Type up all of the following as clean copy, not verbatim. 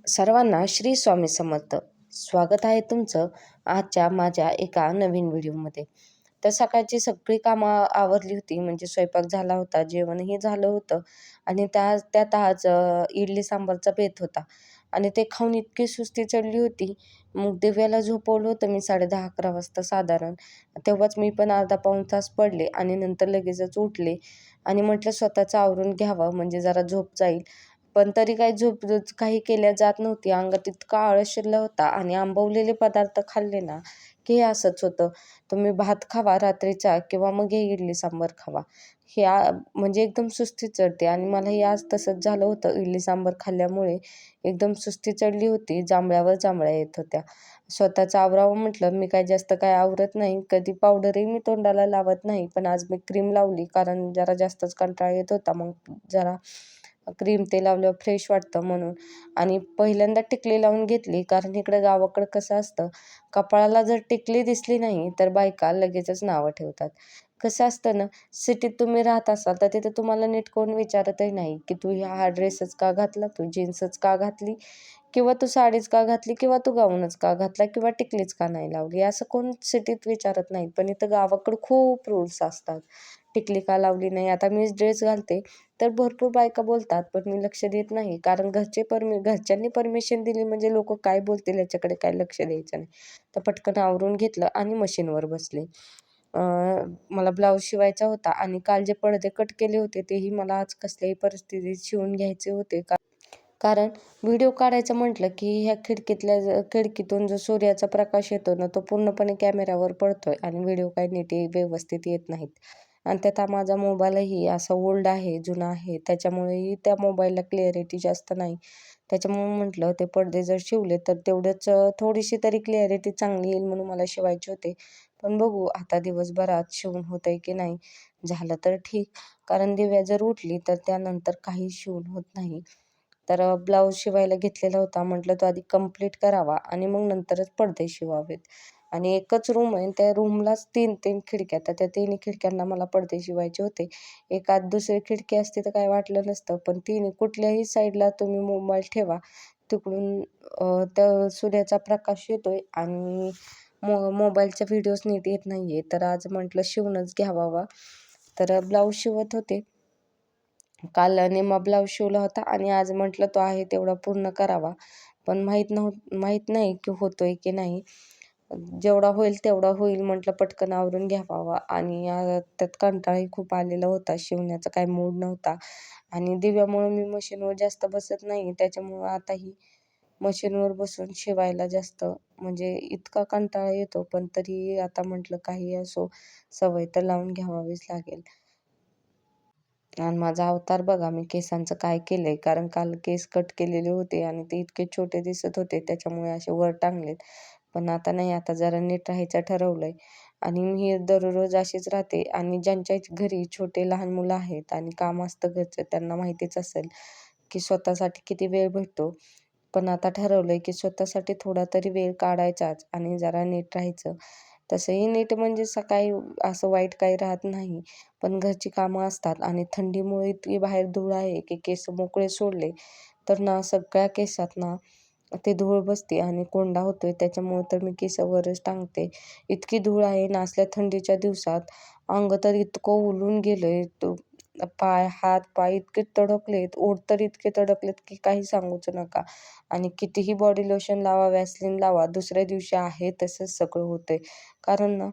सर्वांना श्री स्वामी समर्थ. स्वागत आहे तुमचं आजच्या माझ्या एका नवीन व्हिडिओमध्ये. तर सकाळची सगळी कामं आवरली होती, म्हणजे स्वयंपाक झाला होता, जेवणही झालं होतं आणि त्यात आज इडली सांबारचा बेत होता आणि ते खाऊन इतकी सुस्ती चढली होती. मग दिव्याला झोपवलं होतं मी 10:30-11 वाजता साधारण. तेव्हाच मी पण अर्धा पाऊण तास पडले आणि नंतर लगेचच उठले आणि म्हटलं स्वतःचं आवरून घ्यावं, म्हणजे जरा झोप जाईल. पण तरी काही झोप काही केल्या जात नव्हती. अंगात इतका आळस शिरला होता आणि आंबवलेले पदार्थ खाल्ले ना, की हे असंच होतं. तुम्ही भात खावा रात्रीचा किंवा मग हे इडली सांबार खावा. म्हणजे एकदम सुस्ती चढते आणि मलाही आज तसंच झालं होतं. इडली सांबार खाल्ल्यामुळे एकदम सुस्ती चढली होती. जांभळ्यावर जांभळ्या येत होत्या. स्वतःचं आवरावं म्हटलं, मी काय जास्त काय आवरत नाही. कधी पावडरही मी तोंडाला लावत नाही. पण आज मी क्रीम लावली, कारण जरा जास्तच कंटाळा येत होता. मग जरा क्रीम ते लावल्यावर फ्रेश वाटतं म्हणून. आणि पहिल्यांदा टिकली लावून घेतली, कारण इकडं गावाकडं कसं असतं, कपाळाला जर टिकली दिसली नाही तर बायका लगेचच नावं ठेवतात. कसं असतं ना, सिटीत तुम्ही राहत असाल तर तिथं तुम्हाला नीट कोण विचारतही नाही की तू हा ड्रेसच का घातला, तू जीन्सच का घातली, किंवा तू साडीच का घातली, किंवा तू गाऊनच का घातला, किंवा टिकलीच का नाही लावली, असं कोण सिटीत विचारत नाही. पण इथं गावाकडं खूप रूल्स असतात. टिकली का लावली नाही, आता मी ड्रेस घालते तर भरपूर बायका बोलतात, पण मी लक्ष देत नाही, कारण घरच्यांनी परमिशन दिली म्हणजे लोक काय बोलतील याच्याकडे काय लक्ष द्यायचं नाही. तर पटकन आवरून घेतलं आणि मशीनवर बसले. मला ब्लाऊज शिवायचा होता आणि काल जे पडदे कट केले होते तेही मला आज कसल्याही परिस्थितीत शिवून घ्यायचे होते. कारण व्हिडिओ काढायचं म्हटलं की ह्या खिडकीतून जो सूर्याचा प्रकाश येतो ना, तो पूर्णपणे कॅमेऱ्यावर पडतोय आणि व्हिडिओ काही नीट व्यवस्थित येत नाहीत. आणि त्यात हा माझा मोबाईलही असा ओल्ड आहे, जुना आहे, त्याच्यामुळेही त्या मोबाईलला क्लिअरिटी जास्त नाही. त्याच्यामुळे म्हटलं ते पडदे जर शिवले तर तेवढंच थोडीशी तरी क्लिअरिटी चांगली येईल म्हणून मला शिवायचे होते. पण बघू आता दिवसभरात शिवून होतंय की नाही. झालं तर ठीक, कारण दिव्या जर उठली तर त्यानंतर काही शिवून होत नाही. तर ब्लाऊज शिवायला घेतलेला होता. म्हटलं तो आधी कंप्लीट करावा आणि मग नंतरच पडदे शिवावेत. आणि एकच रूम आहे, त्या रूमलाच 3-3 खिडक्या, तर त्या तिन्ही खिडक्यांना मला पडदे शिवायचे होते. एखाद दुसरी खिडकी असती तर काही वाटलं नसतं, पण तिन्ही कुठल्याही साईडला तुम्ही मोबाईल ठेवा, तिकडून त्या सूर्याचा प्रकाश येतोय आणि मोबाईलचा व्हिडिओज नीट येत नाहीये. तर आज म्हटलं शिवूनच घ्यावा. तर ब्लाऊज शिवत होते. काल निम्मा ब्लाऊज शिवला होता आणि आज म्हटलं तो आहे तेवढा पूर्ण करावा. पण माहीत नाही की होतोय की नाही. जेवढा होईल तेवढा होईल म्हटलं, पटकन आवरून घ्यावा. आणि त्यात कंटाळाही खूप आलेला होता, शिवण्याचा काही मूड नव्हता. आणि दिव्यामुळं मी मशीनवर जास्त बसत नाही, त्याच्यामुळं आताही मशीनवर बसून शिवायला जास्त म्हणजे इतका कंटाळा येतो. पण तरी आता म्हटलं काही असो, सवय तर लावून घ्यावावीच लागेल. आणि माझा अवतार बघा मी केसांचं काय केलंय, कारण काल केस कट केलेले होते आणि ते इतके छोटे दिसत होते, त्याच्यामुळे असे वर टांगलेत. पण आता नाही, आता जरा नीट राहायचं ठरवलंय. आणि मी दररोज अशीच राहते. आणि ज्यांच्या घरी छोटे लहान मुलं आहेत आणि काम असतं घरचं, त्यांना माहितीच असेल की स्वतःसाठी किती वेळ भेटतो. पण आता ठरवलंय की स्वतःसाठी थोडा तरी वेळ काढायचाच आणि जरा नीट राहायचं. तसंही नीट म्हणजे सकाळी असं वाईट काही राहत नाही, पण घरची कामं असतात आणि थंडीमुळे इतकी बाहेर धूळ आहे की केस मोकळे सोडले तर ना सगळ्या केसात ना ते धूळ बसते आणि कोंडा होतोय. त्याच्यामुळे तर मी केस वरच टांगते. इतकी धूळ आहे ना असल्या थंडीच्या दिवसात. अंग तर इतकं उलून गेलंय, हात पाय इतके तडकलेत, ओठ तर इतके तडकलेत की काही सांगूच नका. आणि कितीही बॉडी लोशन लावा, व्हॅसलीन लावा, दुसऱ्या दिवशी आहे तसंच सगळं होतंय. कारण ना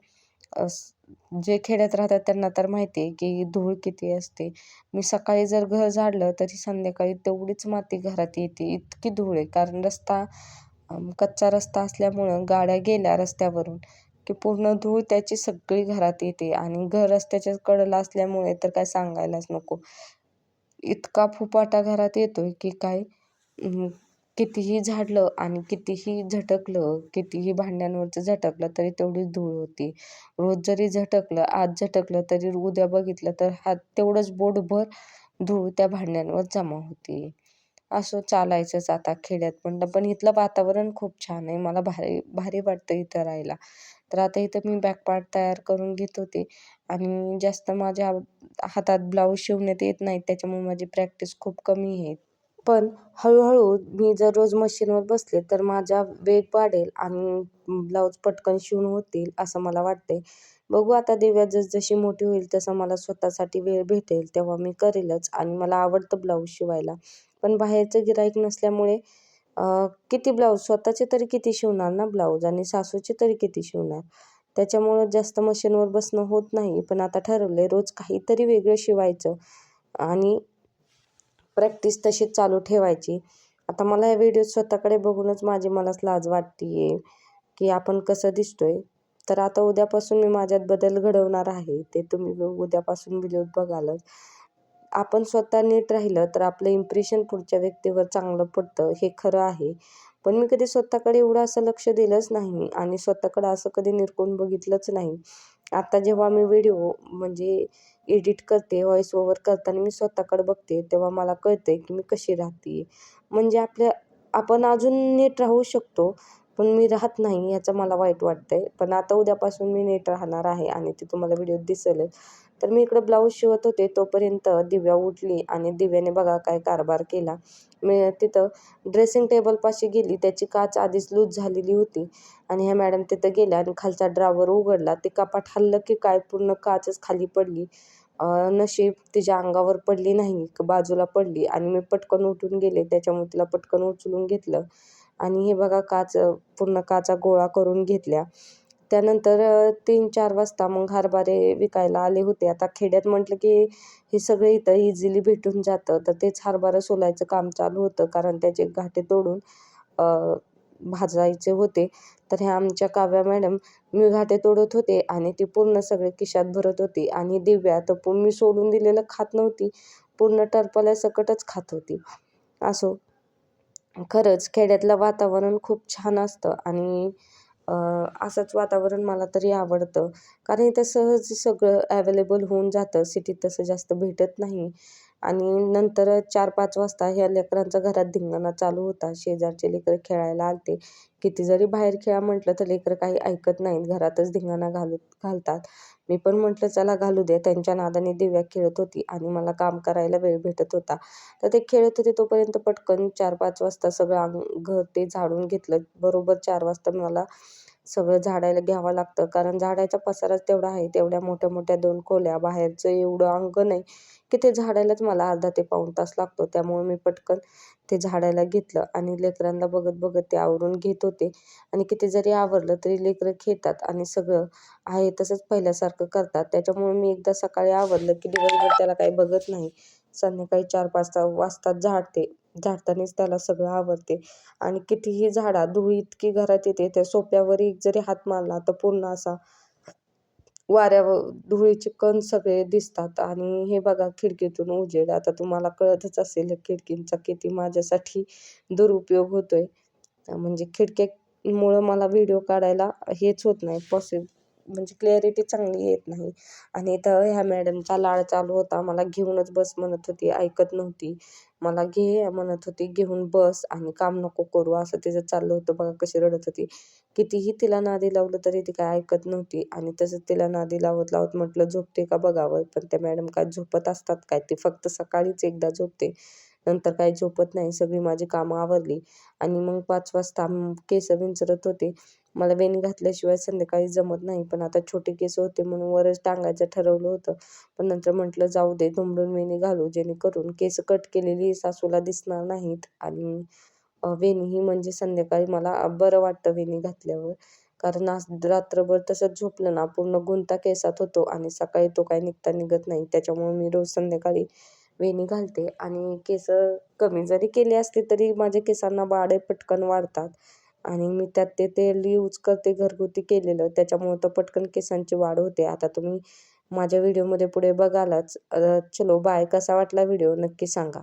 जे खेड्यात राहतात त्यांना तर माहिती आहे की धूळ किती असते. मी सकाळी जर घर झाडलं तरी संध्याकाळी तेवढीच माती घरात येते, इतकी धूळ आहे. कारण कच्चा रस्ता असल्यामुळं गाड्या गेल्या रस्त्यावरून की पूर्ण धूळ त्याची सगळी घरात येते. आणि घर रस्त्याच्या कडेला असल्यामुळे तर काय सांगायलाच नको. इतका फुपाटा घरात येतोय की काय, कितीही झाडलं आणि कितीही झटकलं, कितीही भांड्यांवरचं झटकलं तरी तेवढीच धूळ होती. रोज जरी झटकलं, आज झटकलं तरी उद्या बघितलं तर हात तेवढंच बोटभर धूळ त्या भांड्यांवर जमा होती. असं चालायचंच आता खेड्यात म्हणलं. पण इथलं वातावरण खूप छान आहे. मला भारी भारी वाटतं इथं राहायला. तर आता इथं मी बॅकपार्ट तयार करून घेत होते आणि जास्त माझ्या हातात ब्लाऊज शिवण्यात येत नाहीत, त्याच्यामुळे माझी प्रॅक्टिस खूप कमी आहे. पण हळूहळू मी जर रोज मशीनवर बसले तर माझा वेग वाढेल आणि ब्लाऊज पटकन शिवून होतील असं मला वाटते. बघू आता दिव्या जसजशी मोठी होईल तसं मला स्वतःसाठी वेळ भेटेल तेव्हा मी करेलच आणि मला आवडतं ब्लाऊज शिवायला. पण बाहेरचं गिऱ्हाईक नसल्यामुळे किती ब्लाऊज स्वतःचे तरी किती शिवणार ना ब्लाऊज आणि सासूचे तरी किती शिवणार. त्याच्यामुळं जास्त मशीनवर बसणं होत नाही. पण आता ठरवलं रोज काहीतरी वेगळं शिवायचं आणि प्रॅक्टिस तशीच चालू ठेवायची. आता मला या व्हिडिओ स्वतःकडे बघूनच मलाच लाज वाटते की आपण कसं दिसतोय. तर आता उद्यापासून मी माझ्यात बदल घडवणार आहे. ते तुम्ही उद्यापासून व्हिडिओ बघालच. आपण स्वतः नीट राहिलं तर आपलं इम्प्रेशन पुढच्या व्यक्तीवर चांगलं पडतं हे खरं आहे. पण मी कधी स्वतःकडे एवढं असं लक्ष दिलंच नाही आणि स्वतःकडे असं कधी निरखून बघितलंच नाही. आता जेव्हा मी व्हिडिओ म्हणजे एडिट करते, व्हॉईस ओव्हर करताना मी स्वतःकडे बघते तेव्हा मला कळते की मी कशी राहते. म्हणजे आपण अजून नीट राहू शकतो, पण मी राहत नाही याचं मला वाईट वाटतंय. पण आता उद्यापासून मी नीट राहणार आहे आणि ते तुम्हाला व्हिडिओत दिसेलच. तर मी इकडं ब्लाऊज शिवत होते तोपर्यंत दिव्या उठली आणि दिव्याने बघा काय कारभार केला. मी तिथं ड्रेसिंग टेबलपाशी गेली, त्याची काच आधीच लूज झालेली होती आणि ह्या मॅडम तिथं गेल्या आणि खालचा ड्रॉवर उघडला. ते कपाट हललं की काय पूर्ण काचच खाली पडली. नशीब तिच्या अंगावर पडली नाही, बाजूला पडली आणि मी पटकन उठून गेले. त्याच्यामुळे तिला पटकन उचलून घेतलं आणि हे बघा पूर्ण काचा गोळा करून घेतल्या. त्यानंतर 3-4 वाजता मग हरभरे विकायला आले होते. आता खेड्यात म्हटलं की हे सगळं इथं इझिली भेटून जातं. तर तेच हरभरा सोलायचं काम चालू होतं कारण त्याचे घाटे तोडून भाजायचे होते. तर ह्या आमच्या काव्या मॅडम मी घाटे तोडत होते आणि ती पूर्ण सगळे खिशात भरत होती आणि दिव्या तर मी सोडून दिलेलं खात नव्हती. पूर्ण टरफल्यासकटच खात होती. असो, खरंच खेड्यातलं वातावरण खूप छान असतं आणि असंच वातावरण मला तरी आवडतं. कारण इथं सहज सगळं अवेलेबल होऊन जातं. सिटीत तसं जास्त भेटत नाही. आणि नंतर 4-5 वाजता ह्या लेकरांचा घरात धिंगाणा चालू होता. शेजारचे लेकरं खेळायला आलते. किती जरी बाहेर खेळा म्हटलं तर लेकरं काही ऐकत नाहीत. घरातच धिंगाणा घालतात. मी पण म्हटलं चला घालू दे. त्यांच्या नादाने दिव्या खेळत होती आणि मला काम करायला वेळ भेटत होता. तर ते खेळत होते तोपर्यंत पटकन 4-5 वाजता सगळं घर ते झाडून घेतलं. बरोबर 4 वाजता मला सगळं झाडायला घ्यावं लागतं कारण झाडायचा पसाराच तेवढा आहे. तेवढ्या मोठ्या-मोठ्या 2 खोल्या, बाहेरचं एवढं अंगण आहे की ते झाडायलाच मला अर्धा ते पाऊण तास लागतो. त्यामुळे मी पटकन ते झाडायला घेतलं आणि लेकरांना बघत ते आवरून घेत होते आणि किती जरी आवरलं तरी लेकरं खेळतात आणि सगळं आहे तसंच पहिल्यासारखं करतात. त्याच्यामुळे मी एकदा सकाळी आवरलं की दिवसभर त्याला काही बघत नाही. संध्याकाळी 4-5 वाजता झाडते. झाडतानाच त्याला सगळं आवरते आणि कितीही झाडा, धूळ इतकी घरात येते त्या सोफ्यावर एक जरी हात मारला तर पूर्ण असा वाऱ्यावर धुळीचे कण सगळे दिसतात आणि हे बघा खिडकीतून उजेड. आता तुम्हाला कळतच असेल खिडकींचा किती माझ्यासाठी दुरुपयोग होतोय. म्हणजे खिडकीमुळं मला व्हिडिओ काढायला हेच होत नाही म्हणजे क्लॅरिटी चांगली येत नाही. आणि इथं ह्या मॅडमचा लाड चालू होता. मला घेऊनच बस म्हणत होती, ऐकत नव्हती. मला घे म्हणत होती, घेऊन बस आणि काम नको करू असं तिचं चाललं होतं. बघा कशी रडत होती. कितीही तिला नादी लावलं तरी ती काय ऐकत नव्हती आणि तसंच तिला नादी लावत म्हटलं झोपते का बघावं. पण त्या मॅडम काय झोपत असतात काय? ती फक्त सकाळीच एकदा झोपते. नंतर काही झोपत नाही. सगळी माझी कामं आवरली आणि मग 5 वाजता केस विंचरत होते. मला वेणी घातल्याशिवाय संध्याकाळी जमत नाही. पण आता छोटे केस होते म्हणून वरच टांगायचं ठरवलं होतं. पण नंतर म्हटलं जाऊ दे दुमडून वेणी घालू जेणेकरून केस कट केलेली सासूला दिसणार नाहीत आणि वेणीही म्हणजे संध्याकाळी मला बरं वाटतं वेणी घातल्यावर. कारण आज रात्रभर तसंच झोपलं ना पूर्ण गुंता केसात होतो आणि सकाळी तो काही निघत नाही. त्याच्यामुळे मी रोज संध्याकाळी वेणी घालते आणि केस कमी जरी केली असली तरी माझ्या केसांना वाढ पटकन वाढतात आणि मी त्यात ते तेल यूज करते घरगुती केलेलं. त्याच्यामुळे तर पटकन केसांची वाढ होते. आता तुम्ही माझ्या व्हिडिओमध्ये पुढे बघालच. चलो बाय. कसा वाटला व्हिडिओ नक्की सांगा.